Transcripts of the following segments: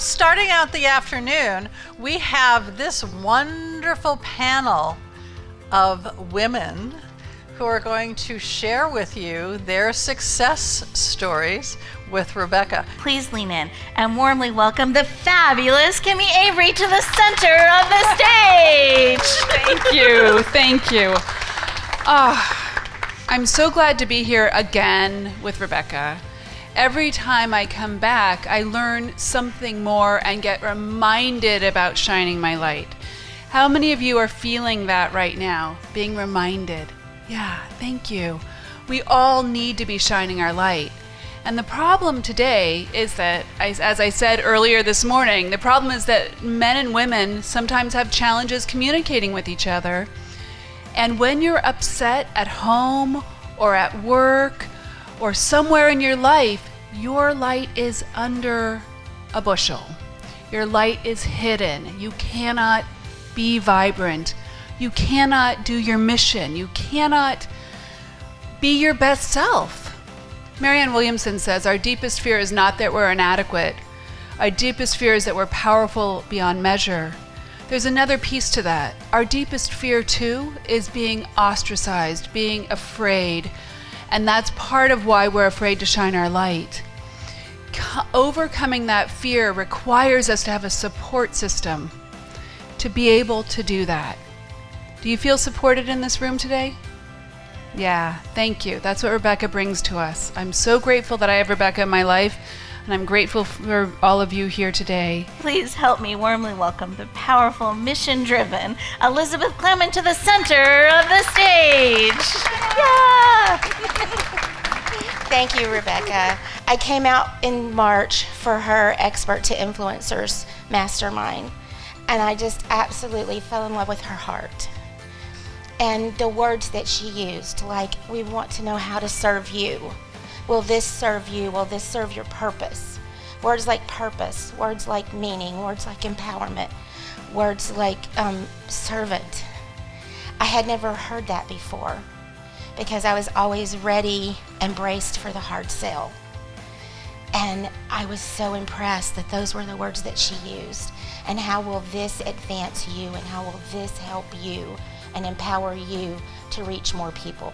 starting out the afternoon, we have this wonderful panel of women who are going to share with you their success stories with Rebecca. Please lean in and warmly welcome the fabulous Kimi Avary to the center of the stage. Thank you. I'm so glad to be here again with Rebecca. Every time I come back, I learn something more and get reminded about shining my light. How many of you are feeling that right now, being reminded? Yeah, thank you. We all need to be shining our light. And the problem today is that, as I said earlier this morning, the problem is that men and women sometimes have challenges communicating with each other. And when you're upset at home or at work or somewhere in your life, your light is under a bushel. Your light is hidden. You cannot be vibrant. You cannot do your mission. You cannot be your best self. Marianne Williamson says, our deepest fear is not that we're inadequate. Our deepest fear is that we're powerful beyond measure. There's another piece to that. Our deepest fear, too, is being ostracized, being afraid. And that's part of why we're afraid to shine our light. Overcoming that fear requires us to have a support system to be able to do that. Do you feel supported in this room today? Yeah, thank you. That's what Rebecca brings to us. I'm so grateful that I have Rebecca in my life, and I'm grateful for all of you here today. Please help me warmly welcome the powerful, mission-driven Elizabeth Clamon to the center of the stage. Yeah! Thank you, Rebecca. I came out in March for her Expert to Influencers Mastermind, and I just absolutely fell in love with her heart. And the words that she used, like, we want to know how to serve you. Will this serve you? Will this serve your purpose? Words like purpose, words like meaning, words like empowerment, words like servant. I had never heard that before because I was always ready and braced for the hard sell. And I was so impressed that those were the words that she used. And how will this advance you, and how will this help you and empower you to reach more people?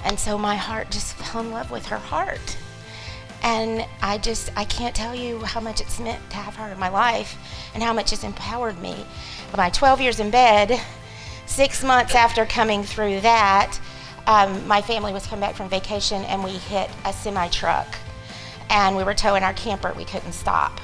And so my heart just fell in love with her heart. And I can't tell you how much it's meant to have her in my life and how much it's empowered me. My 12 years in bed, 6 months after coming through that, my family was coming back from vacation and we hit a semi-truck. And we were towing our camper, we couldn't stop.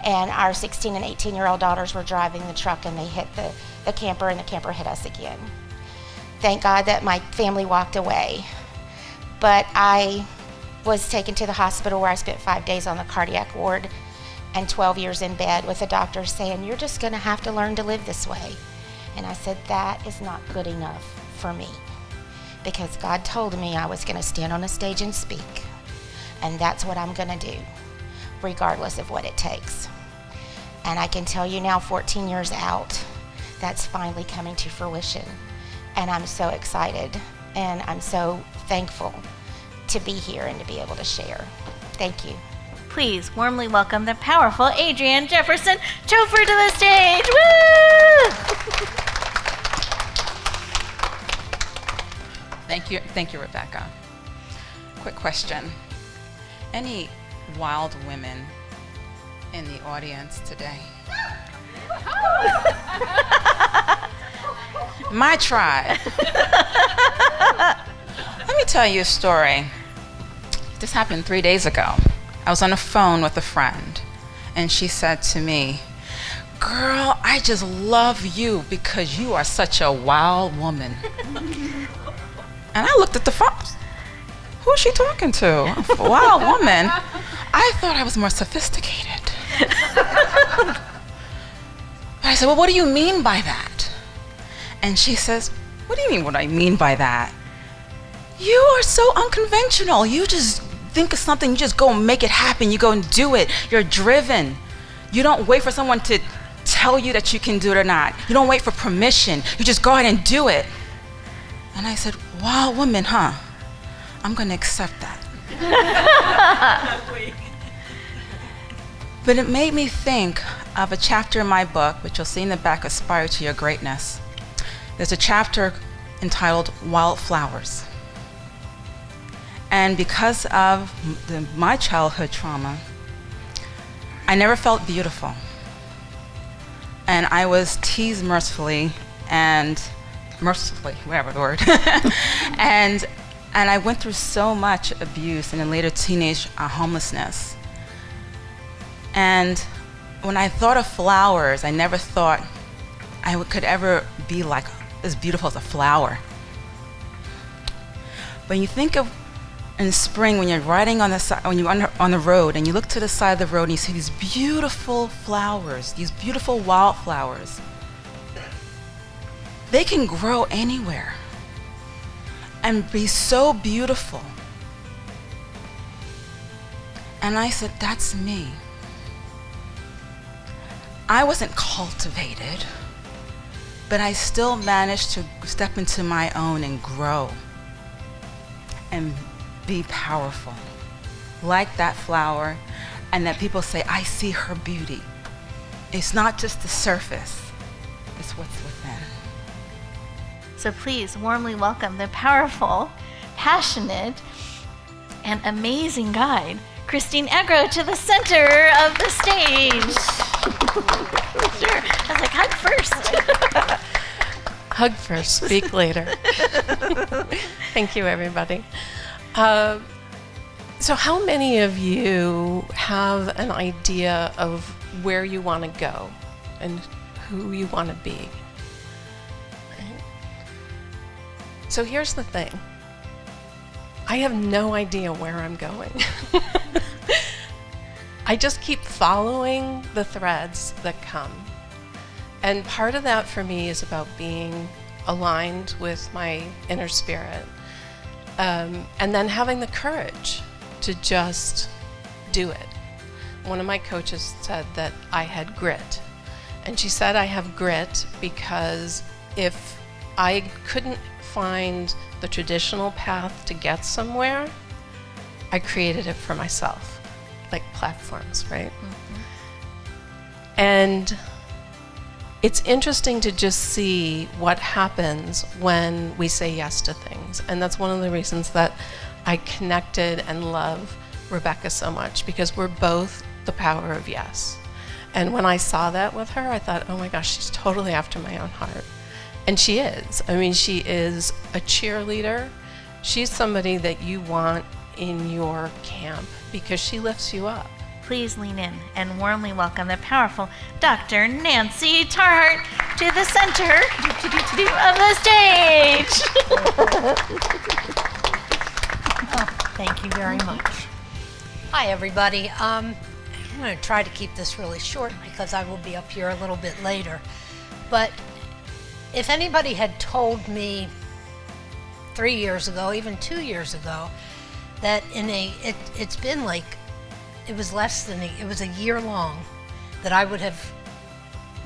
And our 16 and 18-year-old daughters were driving the truck and they hit the camper and the camper hit us again. Thank God that my family walked away. But I was taken to the hospital where I spent 5 days on the cardiac ward and 12 years in bed with a doctor saying, you're just gonna have to learn to live this way. And I said, that is not good enough for me, because God told me I was gonna stand on a stage and speak. And that's what I'm gonna do, regardless of what it takes. And I can tell you now, 14 years out, that's finally coming to fruition. And I'm so excited, and I'm so thankful to be here and to be able to share. Thank you. Please warmly welcome the powerful Adrian Jefferson Chofor to the stage. Woo! Thank you, Rebecca. Quick question. Any wild women in the audience today? My tribe. Let me tell you a story. This happened 3 days ago. I was on the phone with a friend, and she said to me, girl, I just love you because you are such a wild woman. And I looked at the phone. Who is she talking to? A wild woman? I thought I was more sophisticated. But I said, well, what do you mean by that? And she says, what do you mean what I mean by that? You are so unconventional. You just think of something, you just go and make it happen. You go and do it. You're driven. You don't wait for someone to tell you that you can do it or not. You don't wait for permission. You just go ahead and do it. And I said, wow, woman, huh? I'm going to accept that. But it made me think of a chapter in my book, which you'll see in the back, Aspire to Your Greatness. There's a chapter entitled Wildflowers. And because of my childhood trauma, I never felt beautiful. And I was teased mercifully, whatever the word. and I went through so much abuse and then later teenage homelessness. And when I thought of flowers, I never thought I could ever be like as beautiful as a flower. When you think of in spring, when you're riding on the side, when you're on the road, and you look to the side of the road and you see these beautiful flowers, these beautiful wildflowers, they can grow anywhere and be so beautiful. And I said, that's me. I wasn't cultivated, but I still managed to step into my own and grow and be powerful, like that flower, and that people say, I see her beauty. It's not just the surface, it's what's within. So please warmly welcome the powerful, passionate, and amazing guide, Christine Agro, to the center of the stage. Sure. I was like, hug first. Hug first, speak later. Thank you, everybody. So how many of you have an idea of where you want to go and who you want to be? Right? So here's the thing. I have no idea where I'm going. I just keep following the threads that come. And part of that for me is about being aligned with my inner spirit. And then having the courage to just do it. One of my coaches said that I had grit. And she said I have grit because if I couldn't find the traditional path to get somewhere, I created it for myself, like platforms, right? Mm-hmm. And it's interesting to just see what happens when we say yes to things. And that's one of the reasons that I connected and love Rebecca so much, because we're both the power of yes. And when I saw that with her, I thought, oh my gosh, she's totally after my own heart. And she is. I mean, she is a cheerleader. She's somebody that you want in your camp because she lifts you up. Please lean in and warmly welcome the powerful Dr. Nancy Tarr Hart to the center of the stage. Thank you very much. Hi, everybody. I'm going to try to keep this really short because I will be up here a little bit later. But if anybody had told me 3 years ago, even 2 years ago, that it's been like, it was a year long that I would have,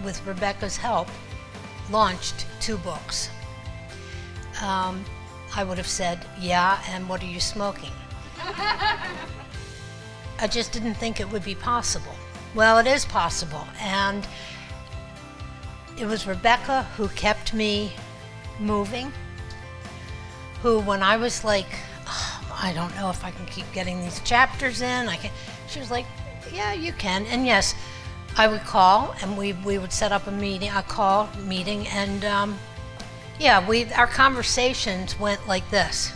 with Rebecca's help, launched 2 books. I would have said, yeah, and what are you smoking? I just didn't think it would be possible. Well, it is possible, and it was Rebecca who kept me moving, who, when I was like, oh, I don't know if I can keep getting these chapters in, she was like, yeah, you can. And yes, I would call, and we would set up a meeting, and our conversations went like this.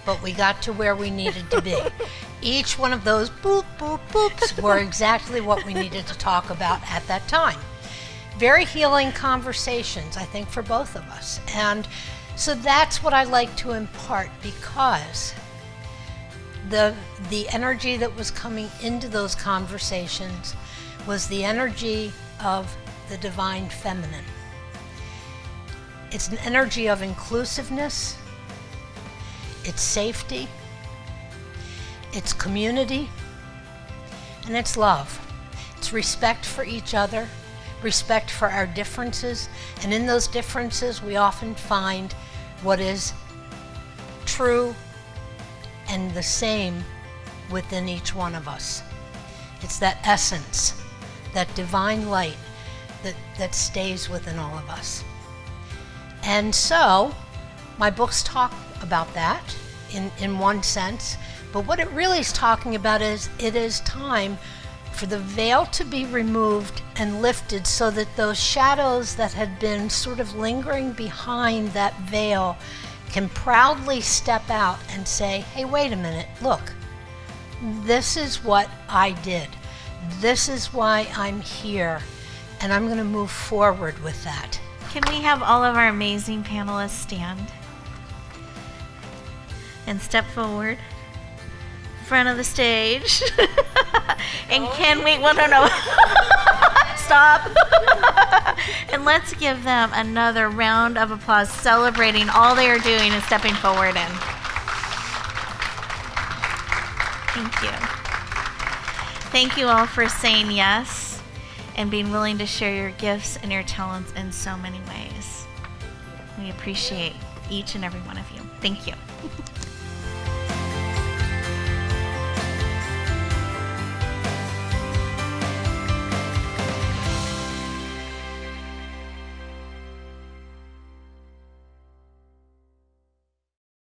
But we got to where we needed to be. Each one of those boop, boop, boops were exactly what we needed to talk about at that time. Very healing conversations, I think, for both of us. And so that's what I like to impart, because the energy that was coming into those conversations was the energy of the divine feminine. It's an energy of inclusiveness, it's safety, it's community, and it's love. It's respect for each other, respect for our differences, and in those differences we often find what is true and the same within each one of us. It's that essence, that divine light that stays within all of us. And so, my books talk about that in one sense, but what it really is talking about is it is time for the veil to be removed and lifted so that those shadows that had been sort of lingering behind that veil can proudly step out and say, hey, wait a minute, look, this is what I did. This is why I'm here, and I'm going to move forward with that. Can we have all of our amazing panelists stand and step forward? Front of the stage. And can we, well, no. Stop. And let's give them another round of applause celebrating all they are doing and stepping forward in. Thank you. Thank you all for saying yes and being willing to share your gifts and your talents in so many ways. We appreciate each and every one of you. Thank you.